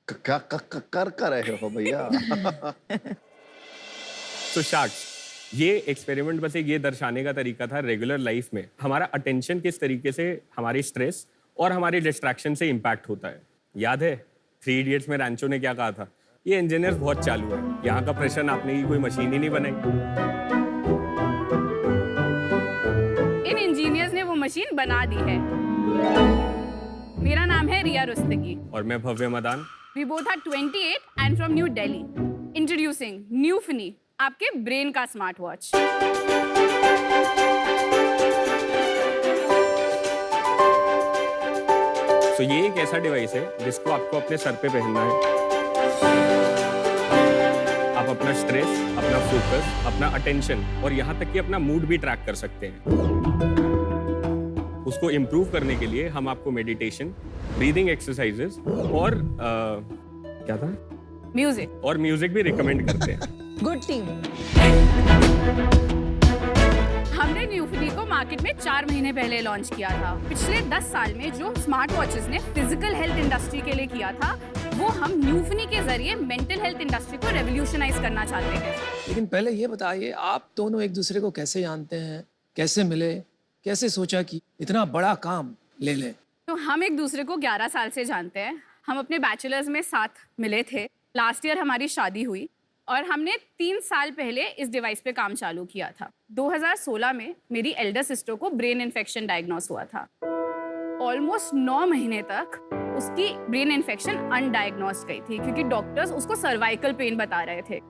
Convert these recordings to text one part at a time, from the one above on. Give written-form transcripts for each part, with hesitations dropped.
क्या कर रहे हो भैया? तो शार्क्स, ये एक्सपेरिमेंट बस एक ये दर्शाने का तरीका था रेगुलर लाइफ में हमारा अटेंशन किस तरीके से हमारी स्ट्रेस और हमारी डिस्ट्रैक्शन से इम्पैक्ट होता है। याद है 3 इडियट्स में रैंचो ने क्या कहा था? ये इंजीनियर्स बहुत चालू है, यहाँ का प्रश्न आपने की कोई मशीन ही नहीं बनाई। इन इंजीनियर्स ने वो मशीन बना दी है। मेरा नाम है रिया रुस्तगी। और मैं भव्य Madan. We both are 28 and from New Delhi. Introducing Newfini, आपके ब्रेन का स्मार्ट वॉच। तो ये एक ऐसा डिवाइस है जिसको आपको अपने सर पे पहनना है। आप अपना स्ट्रेस, अपना फोकस, अपना अटेंशन और यहाँ तक कि अपना मूड भी ट्रैक कर सकते हैं। उसको इम्प्रूव करने के लिए हम आपको मेडिटेशन, ब्रीदिंग एक्सरसाइजेस और क्या था? म्यूजिक। और म्यूजिक भी रिकमेंड करते हैं। Good team. हमने न्यूफिनी को मार्केट में 4 महीने पहले लॉन्च किया था। पिछले 10 साल में जो स्मार्ट वॉचेस ने फिजिकल हेल्थ इंडस्ट्री के लिए किया था, वो हम न्यूफिनी के जरिए मेंटल हेल्थ इंडस्ट्री को रेवोल्यूशनाइज करना चाहते हैं। लेकिन पहले ये बताइए, आप दोनों एक दूसरे को कैसे जानते हैं, कैसे मिले, कैसे सोचा कि इतना बड़ा काम ले लें? तो हम एक दूसरे को 11 साल से जानते हैं। हम अपने बैचलर्स में साथ मिले थे। लास्ट ईयर हमारी शादी हुई और हमने 3 साल पहले इस डिवाइस पे काम चालू किया था। 2016 में मेरी एल्डर सिस्टर को ब्रेन इन्फेक्शन डायग्नोस हुआ था। ऑलमोस्ट 9 महीने तक उसकी ब्रेन इन्फेक्शन अनडायग्नोस्ड गई थी क्योंकि डॉक्टर्स उसको सर्वाइकल पेन बता रहे थे।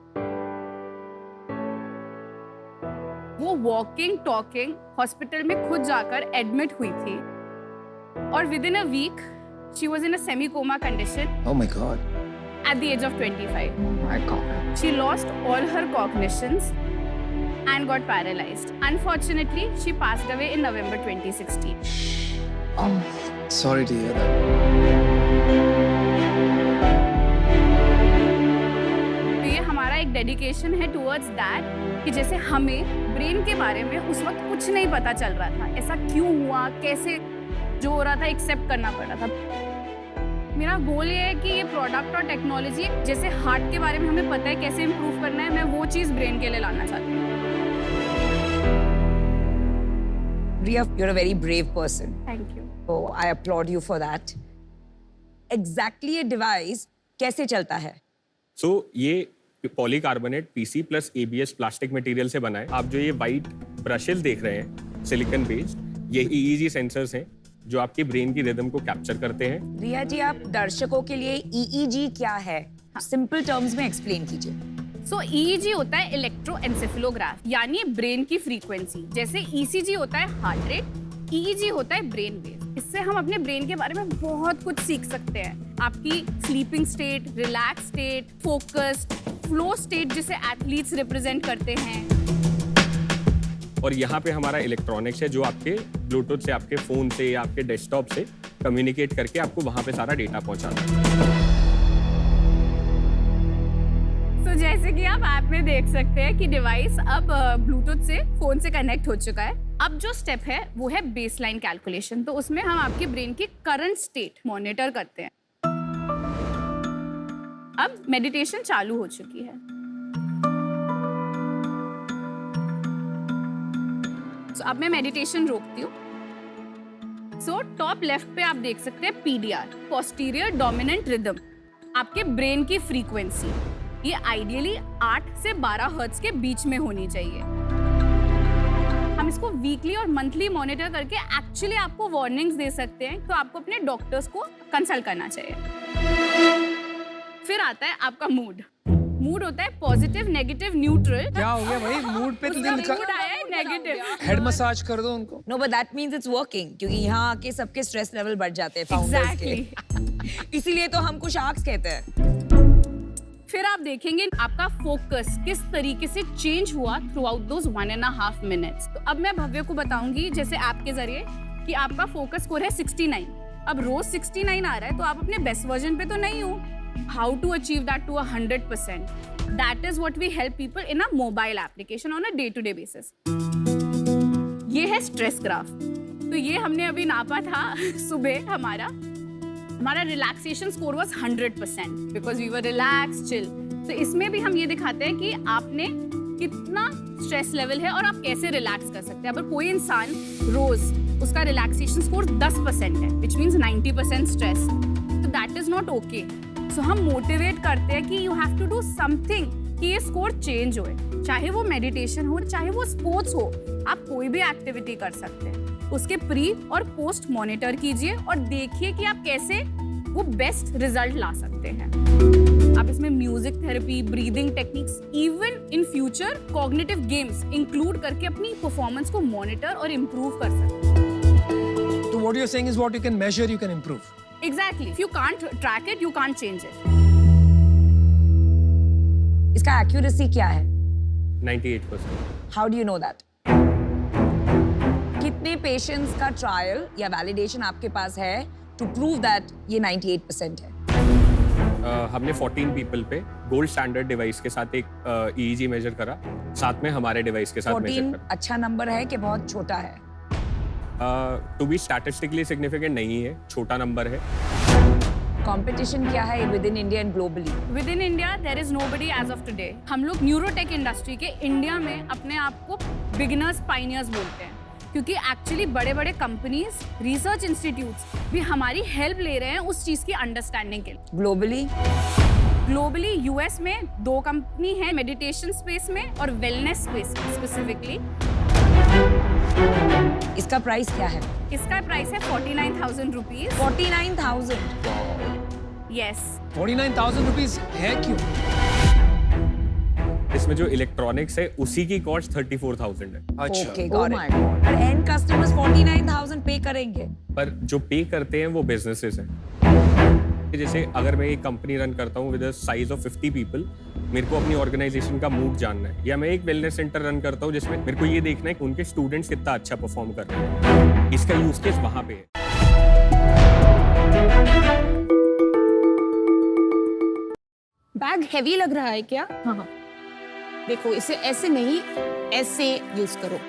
वो वॉकिंग टॉकिंग हॉस्पिटल में खुद जाकर एडमिट हुई थी और within a week she was in a semi coma condition. Oh my God. At the age of 25. Oh my God. She lost all her cognitions and got paralyzed. Unfortunately, she passed away in November 2016. Oh. Sorry to hear that. तो ये हमारा एक dedication है towards that कि जैसे हमें brain के बारे में उस वक्त कुछ नहीं पता चल रहा था, ऐसा क्यों हुआ, कैसे जो हो रहा था एक्सेप्ट करना पड़ रहा था। मेरा गोल ये है कि ये प्रोडक्ट और टेक्नोलॉजी जैसे हार्ट के बारे में हमें पता है कैसे इम्प्रूव करना है, मैं वो चीज़ ब्रेन के लिए लाना चाहती हूँ। Riya, you're a very brave person. Thank you. So I applaud you for that. Exactly ये डिवाइस कैसे चलता है? सो ये polycarbonate PC plus ABS plastic material से बना है। आप जो ये वाइट ब्रशेस देख रहे हैं सिलिकॉन बेस्ड, ये ईईजी सेंसर्स हैं जो आपकी ब्रेन की रिदम को कैप्चर करते हैं। रिया जी, आप दर्शकों के लिए EEG क्या है, सिंपल टर्म्स में एक्सप्लेन कीजिए। सो EEG होता है इलेक्ट्रोएन्सेफेलोग्राफ, यानी ब्रेन की फ्रीक्वेंसी। जैसे ECG होता है हार्ट रेट, EEG होता है ब्रेन वेव। इससे हम अपने ब्रेन के बारे में बहुत कुछ सीख सकते हैं। आपकी sleeping state, relax state, focused, flow state जिसे एथलीट्स रिप्रेजेंट करते हैं। और यहाँ पे हमारा इलेक्ट्रॉनिक्स है जो आपके ब्लूटूथ से, आपके फोन से या आपके डेस्कटॉप से कम्युनिकेट करके आपको वहाँ पे सारा डेटा पहुँचाता है। तो जैसे कि आप ऐप में देख सकते हैं कि डिवाइस अब ब्लूटूथ से फोन से कनेक्ट हो चुका है। अब जो स्टेप है वो है बेसलाइन कैलकुलेशन। तो उसमें हम आपके ब्रेन की करंट स्टेट मॉनिटर करते हैं। अब मेडिटेशन चालू हो चुकी है। So, अब मैं मेडिटेशन रोकती हूँ। सो टॉप लेफ्ट पे आप देख सकते हैं PDR, पोस्टीरियर डोमिनेंट रिदम, आपके ब्रेन की फ्रीक्वेंसी। ये आइडियली 8 से 12 हर्ट्ज के बीच में होनी चाहिए। हम इसको वीकली और मंथली मॉनिटर करके एक्चुअली आपको वार्निंग्स दे सकते हैं, तो आपको अपने डॉक्टर्स को कंसल्ट करना चाहिए। फिर आता है आपका मूड। मूड होता है पॉजिटिव, नेगेटिव, न्यूट्रल। क्या हो गया भाई? मूड पे तो दिन मूड आया है नेगेटिव। हेड मसाज कर दो उनको। No, but that means it's working, क्योंकि यहाँ आके सबके स्ट्रेस लेवल बढ़ जाते हैं फाउंडर्स के। इसीलिए तो हमको शार्क्स कहते हैं। फिर आप देखेंगे आपका फोकस किस तरीके से चेंज हुआ थ्रू आउट दोज 1.5 मिनट्स। तो अब मैं भव्य को बताऊंगी जैसे ऐप के जरिए कि आपका फोकस स्कोर है 69। अब रोज 69 आ रहा है तो आप अपने बेस्ट वर्जन पे तो नहीं हो। How to achieve that to 100%? That is what we help people in a mobile application on a day-to-day basis. ये है स्ट्रेस ग्राफ। तो ये हमने अभी नापा था सुबह हमारा। हमारा relaxation score was 100% because we were relax chill. तो इसमें भी हम ये दिखाते हैं कि आपने कितना स्ट्रेस लेवल है और आप कैसे रिलैक्स कर सकते हैं। अगर कोई इंसान रोज उसका रिलैक्सेशन स्कोर 10% है विच मीन्स 90% स्ट्रेस, तो that is not okay. So हम मोटिवेट करते हैं कि you have to do something कि ये स्कोर चेंज होए, चाहे वो मेडिटेशन हो चाहे वो स्पोर्ट्स हो, आप कोई भी एक्टिविटी कर सकते हैं। उसके प्री और पोस्ट मॉनिटर कीजिए और देखिए कि आप कैसे वो बेस्ट रिजल्ट ला सकते हैं। आप इसमें music therapy, breathing techniques, even in future cognitive games include करके अपनी परफॉर्मेंस को मॉनिटर और इम्प्रूव कर सकते हैं। तो what you're saying is what you can measure, you can improve. Exactly. If you can't track it, you can't change it. इसका accuracy क्या है? 98%। How do you know that? कितने पेशेंट्स का ट्रायल या वैलिडेशन आपके पास है टू प्रूव दैट ये 98% है? हमने 14 पीपल पे गोल्ड स्टैंडर्ड डिवाइस के साथ एक EEG मेजर करा, साथ में हमारे डिवाइस के साथ मेजर 14 करा। अच्छा नंबर है कि बहुत छोटा है? टू बी स्टैटिस्टिकली सिग्निफिकेंट नहीं है, छोटा नंबर है। कंपटीशन क्या है within India and globally? Within India there is nobody as of today. हम लोग न्यूरोटेक इंडस्ट्री के इंडिया में अपने आप को बिगिनर्स पाइनियर्स बोलते हैं, क्योंकि एक्चुअली बड़े बड़े कंपनीज, रिसर्च इंस्टीट्यूट्स भी हमारी हेल्प ले रहे हैं उस चीज की अंडरस्टैंडिंग के लिए। ग्लोबली यूएस में 2 कंपनी है मेडिटेशन स्पेस में और वेलनेस स्पेस में स्पेसिफिकली। इसका प्राइस क्या है? इसका प्राइस है 49,000 रुपीज। 49,000? यस। 49,000 रुपीज है क्यों? इसमें जो इलेक्ट्रॉनिक्स है उसी की कॉस्ट 34,000 है। अच्छा। Okay, got it. पर एंड कस्टमर्स 49,000 पे करेंगे? पर जो पे करते हैं वो बिजनेसेस हैं। जैसे अगर मैं एक कंपनी रन करता हूँ with a size of 50 people, मेरे को अपनी ऑर्गेनाइजेशन का मूड जानना है, या मैं एक वेलनेस सेंटर रन करता हूँ जिसमें मेरे को ये देखना है कि उनके स्टूडेंट्स कितना अच्छा परफॉर्म कर रहे हैं, इसका यूज केस वहां पे है। बैग हैवी लग रहा है क्या? हाँ। देखो इसे ऐसे नहीं, ऐसे यूज करो।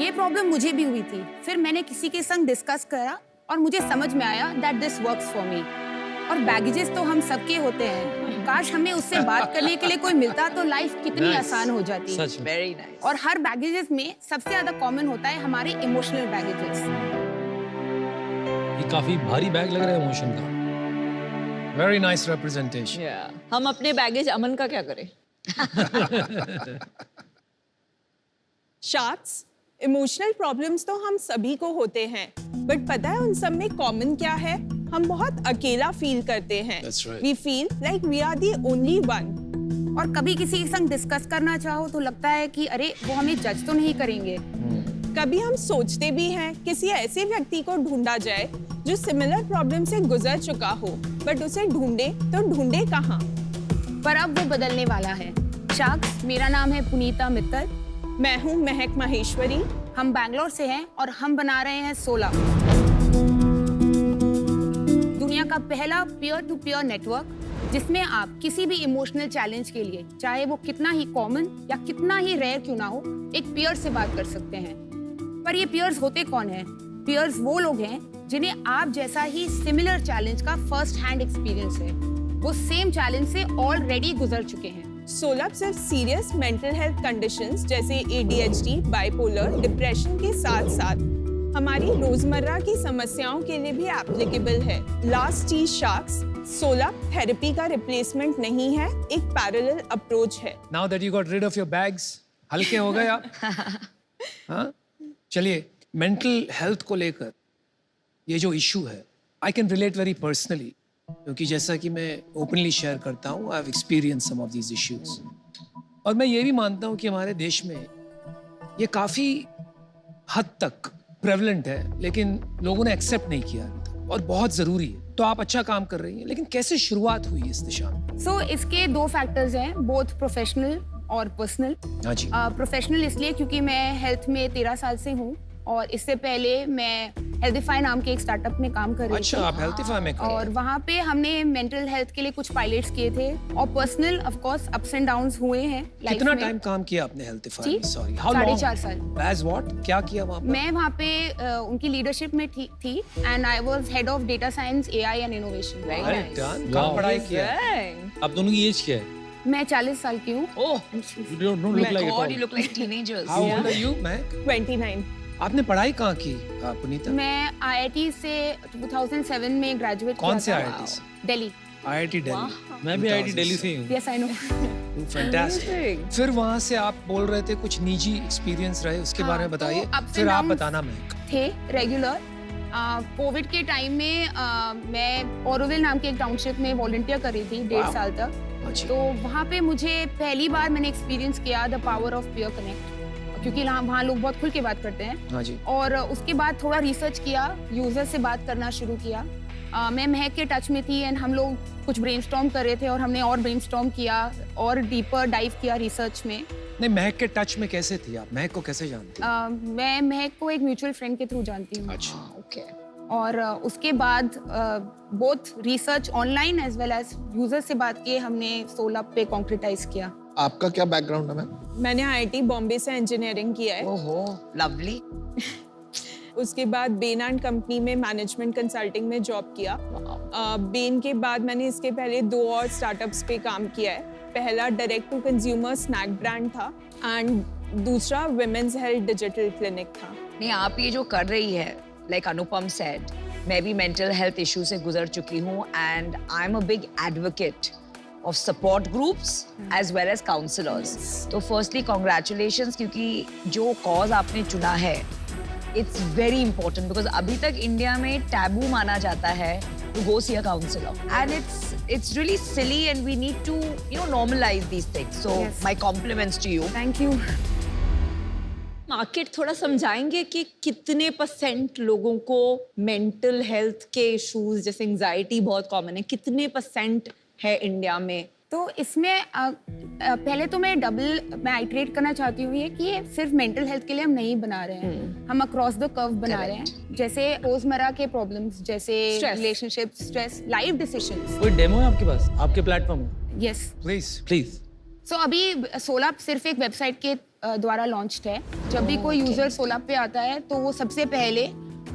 ये प्रॉब्लम मुझे भी हुई थी, फिर मैंने किसी के संग डिस्कस करा और मुझे समझ में आया that this works for me. और बैगेजेस तो हम सबके होते हैं, काश हमें उससे बात करने के लिए कोई मिलता तो लाइफ कितनी आसान हो जाती। Very nice. और हर बैगेजेस में सबसे ज्यादा कॉमन होता है हमारे इमोशनल बैगेजेस। ये काफी भारी बैग लग रहा है इमोशन का। Very nice representation. हम अपने बैगेज अमन का क्या करें? शार्क्स, इमोशनल प्रॉब्लम्स तो हम सभी को होते हैं, बट पता है उन सब में कॉमन क्या है? हम बहुत अकेला फील करते हैं। We feel like we are the only one. और कभी किसी के संग डिस्कस करना चाहो तो लगता है कि अरे वो हमें जज तो नहीं करेंगे। कभी हम सोचते भी हैं किसी ऐसे व्यक्ति को ढूंढा जाए जो सिमिलर प्रॉब्लम से गुजर चुका हो, बट उसे ढूंढे तो ढूंढे कहाँ? पर अब वो बदलने वाला है। शार्क्स, मेरा नाम है पुनीता मित्तल। मैं हूँ महक माहेश्वरी। हम बैंगलोर से हैं और हम बना रहे हैं सोला, दुनिया का पहला पीयर टू पीयर नेटवर्क, जिसमें आप किसी भी इमोशनल चैलेंज के लिए, चाहे वो कितना ही कॉमन या कितना ही रेयर क्यों ना हो, एक पीयर से बात कर सकते हैं। पर ये पीयर्स होते कौन हैं? पीयर्स वो लोग हैं जिन्हें आप जैसा ही सिमिलर चैलेंज का फर्स्ट हैंड एक्सपीरियंस है, वो सेम चैलेंज से ऑलरेडी गुजर चुके हैं। सोलप सिर्फ सीरियस मेंटल हेल्थ कंडीशंस जैसे ADHD, बाइपोलर, डिप्रेशन के साथ साथ हमारी रोजमर्रा की समस्याओं के लिए भी एप्लीकेबल है। लास्ट चीज शार्क्स, सोलप थेरेपी का रिप्लेसमेंट नहीं है, एक पैरेलल अप्रोच है। Now that you got rid of your bags, हल्के हो गए आप? हाँ, चलिए मेंटल हेल्थ को लेकर ये जो इशू है, I can relate very personally, क्योंकि जैसा कि मैं ओपनली शेयर करता हूँ, I have experience some of these issues. और मैं ये भी मानता हूँ कि हमारे देश में ये काफ़ी हद तक प्रेवलेंट है, लेकिन लोगों ने एक्सेप्ट नहीं किया अभी तक, और बहुत ज़रूरी है। तो आप अच्छा काम कर रही हैं, लेकिन कैसे शुरुआत हुई इस दिशा में? सो इसके 2 फैक्टर्स हैं, बोथ प्रोफेशनल और पर्सनल। हाँ जी। प्रोफेशनल इसलिए क्योंकि मैं हेल्थ में 13 साल से हूँ और इससे पहले मैं हेल्थीफाई नाम के एक स्टार्टअप में काम कर रही अच्छा, थी। आप हेल्थीफाई में कर रहे और हैं। वहाँ पे हमने मेंटल हेल्थ के लिए कुछ पायलट्स किए थे और personal of course ups and downs हुए हैं लाइफ कितना में। टाइम काम किया आपने हेल्थीफाई जी, में? सॉरी, 4.5 साल। एज व्हाट, क्या किया वहाँ पर? मैं वहाँ पे उनकी लीडरशिप में थी and I was head of data science, AI and innovation. अरे डन, कहाँ पढ़ाई किया? आप दोनों की एज क्या है? मैं 40 साल की हूँ। Oh, You don't look like it God, all. you look like teenagers. How old are you, मैं? 29. आपने पढ़ाई कहाँ की, पुनीता? मैं आईआईटी से 2007 में ग्रेजुएट कौन से किया था। IIT दिल्ली। IIT दिल्ली। मैं भी आईआईटी दिल्ली से ही हूँ। Yes I know. फैंटास्टिक। फिर वहाँ से आप बोल रहे थे कुछ निजी एक्सपीरियंस रहे, उसके हाँ, बारे में तो बताइए। ups and फिर आप downs बताना महक। थे रेगुलर। कोविड के टाइम में मैं ओरोविल नाम के एक टाउनशिप में वॉलंटियर कर रही थी 1.5 साल तक। अच्छा। तो वहाँ पे मुझे पहली बार मैंने एक्सपीरियंस किया the power of peer connect, क्योंकि वहाँ लोग बहुत खुल के बात करते हैं। हाँ जी। और उसके बाद थोड़ा रिसर्च किया, यूजर से बात करना शुरू किया। मैं महक के टच में थी एंड हम लोग कुछ ब्रेनस्टॉर्म कर रहे थे और हमने और ब्रेनस्टॉर्म किया और डीपर डाइव किया रिसर्च में। नहीं, महक के टच में कैसे थी आप? महक को कैसे जानती? मैं महक को एक म्यूचुअल फ्रेंड के थ्रू जानती हूँ। अच्छा। Okay. और उसके बाद both research online as well as user से बात किए हमने सोलअप पे कॉन्क्रिटाइज किया। आपका क्या बैकग्राउंड है मैम? मैंने आईआईटी बॉम्बे से इंजीनियरिंग किया है। ओहो, lovely. उसके बाद बेन एंड कंपनी में मैनेजमेंट कंसल्टिंग में जॉब किया। बेन के बाद मैंने इसके पहले 2 और स्टार्टअप्स पे काम किया है। पहला direct to consumer snack brand था एंड दूसरा वुमेन्स हेल्थ डिजिटल क्लिनिक था। नहीं, आप ये जो कर रही है, like अनुपम said, मैं भी मेंटल हेल्थ इशू से गुजर चुकी हूँ and I am a big advocate of support groups as well as counselors. तो firstly congratulations, क्योंकि जो cause आपने चुना है it's very important because अभी तक इंडिया में टैबू माना जाता है to go see a counselor and it's really silly and we need to normalize these things. So Yes. my compliments to you. Thank you. Market थोड़ा समझाएंगे कि कितने % लोगों को मेंटल हेल्थ के इश्यूज जैसे एंजाइटी बहुत कॉमन है, कितने % है इंडिया में? तो इसमें पहले तो मैं आइटरेट करना चाहती हूँ ये कि ये सिर्फ मेंटल हेल्थ के लिए हम नहीं बना रहे हैं, हम अक्रॉस द कर्व बना रहे हैं। जैसे रोजमर्रा के प्रॉब्लम्स जैसे Stress. Relationship, stress, life decisions. कोई डेमो है आपके पास, आपके प्लेटफॉर्म में? यस। प्लीज। सो अभी सोलअप सिर्फ एक वेबसाइट के द्वारा लॉन्च्ड है। जब भी कोई यूजर सोलअप पे आता है तो वो सबसे पहले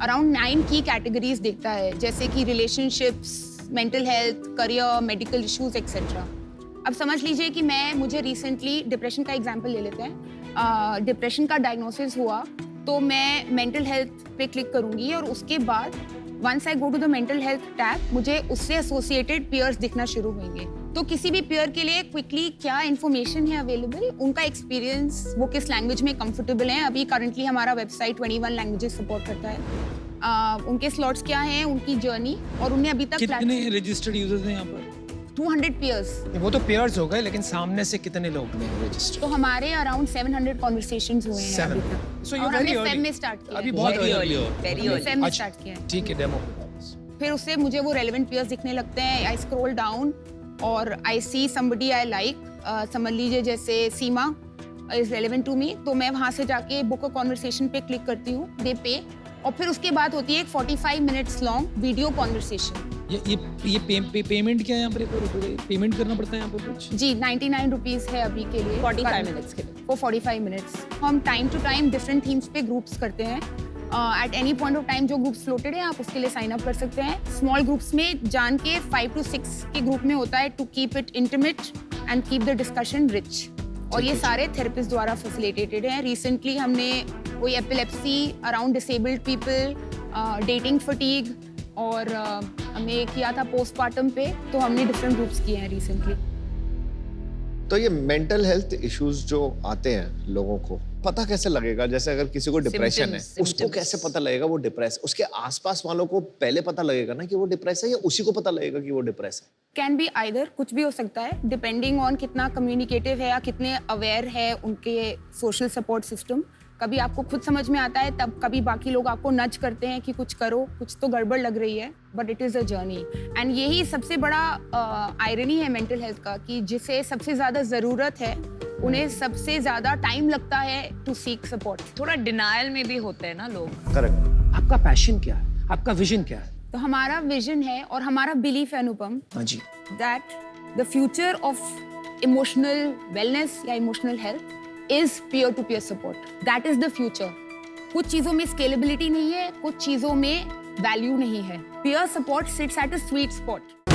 अराउंड 9 की कैटेगरीज देखता है, जैसे कि relationships, mental health, career, medical issues etcetera. अब समझ लीजिए कि मुझे रिसेंटली डिप्रेशन का एग्जांपल ले लेते हैं। डिप्रेशन का डायग्नोसिस हुआ तो मैं मेंटल हेल्थ पे क्लिक करूंगी और उसके बाद once I go to the mental health tab मुझे उससे एसोसिएटेड पीयर्स दिखना शुरू होंगे। तो किसी भी पीयर के लिए क्विकली क्या इन्फॉर्मेशन है अवेलेबल, उनका एक्सपीरियंस, वो किस लैंग्वेज में कंफर्टेबल है। अभी करंटली हमारा वेबसाइट 21 लैंग्वेजेस सपोर्ट करता है। उनके स्लॉट्स क्या हैं, उनकी जर्नी और उन्हें अभी तक कितने रजिस्टर्ड यूजर्स हैं यहाँ पर? 200 पीयर्स। वो तो पेयर्स हो गए, लेकिन सामने से कितने लोग ने रजिस्टर? तो हमारे अराउंड 700 कॉन्वर्सेशंस हुए हैं अभी तक। So you're और very हमने early. फेब में स्टार्ट किया अभी है। बहुत Very early. early. Very हमने early. फेब में अच्छा, स्टार्ट किया है। ठीक है, डेमो। फिर उससे मुझे वो रेलेवेंट पीयर्स दिखने लगते हैं। आई स्क्रॉल डाउन और आई सी समबडी आई लाइक, समझ लीजिए जैसे सीमा इज रेलेवेंट टू मी, तो मैं वहाँ से जाके बुक अ कॉन्वर्सेशन पे क्लिक करती हूँ, दे पे, और फिर उसके बाद होती है एक 45 मिनट्स लॉन्ग वीडियो कॉन्वर्सेशन। ये पेमेंट क्या है यहाँ पर? पेमेंट करना पड़ता है यहाँ पर कुछ? जी 99 रुपीज़ है अभी के लिए 45 मिनट्स के लिए। वो 45 मिनट्स। हम time to time different themes पे ग्रुप्स करते हैं। At any point of time जो ग्रुप्स फ्लोटेड है आप उसके लिए साइन अप कर सकते हैं। स्मॉल ग्रुप्स में जान के 5 to 6 के ग्रुप में होता है, to keep it intimate and keep the discussion rich. और ये सारे थेरेपिस्ट द्वारा फैसिलिटेटेड हैं। रिसेंटली हमने कोई epilepsy, around disabled people, dating fatigue और हमने किया था पोस्टपार्टम पे, तो हमने डिफरेंट ग्रुप्स किए हैं रिसेंटली। तो ये मेंटल हेल्थ इश्यूज जो आते हैं लोगों को, पता कैसे लगेगा? जैसे अगर किसी को डिप्रेशन है, उसको symptoms. कैसे पता लगेगा वो डिप्रेस? उसके आसपास वालों को पहले पता लगेगा ना कि वो डिप्रेस है, या उसी को पता लगेगा कि वो डिप्रेस है? कैन बी आइदर, कुछ भी हो सकता है, डिपेंडिंग ऑन कितना कम्युनिकेटिव है या कितने अवेयर है उनके सोशल सपोर्ट सिस्टम। कभी आपको खुद समझ में आता है, तब कभी बाकी लोग आपको नज करते हैं कि कुछ करो, कुछ तो गड़बड़ लग रही है, but it is a journey. And यही सबसे बड़ा आयरनी है मेंटल हेल्थ का, कि जिसे सबसे ज़्यादा ज़रूरत है उन्हें सबसे ज़्यादा टाइम लगता है टू सीक सपोर्ट। थोड़ा डिनायल में भी होते हैं ना लोग। करेक्ट। आपका पैशन क्या है, आपका विजन क्या है? तो हमारा विजन है और हमारा बिलीफ है अनुपम, हाँ जी, that the future of emotional wellness या emotional health is peer-to-peer support. That is the future. कुछ चीजों में स्केलेबिलिटी नहीं है, कुछ चीजों में वैल्यू नहीं है. Peer support sits at a sweet spot.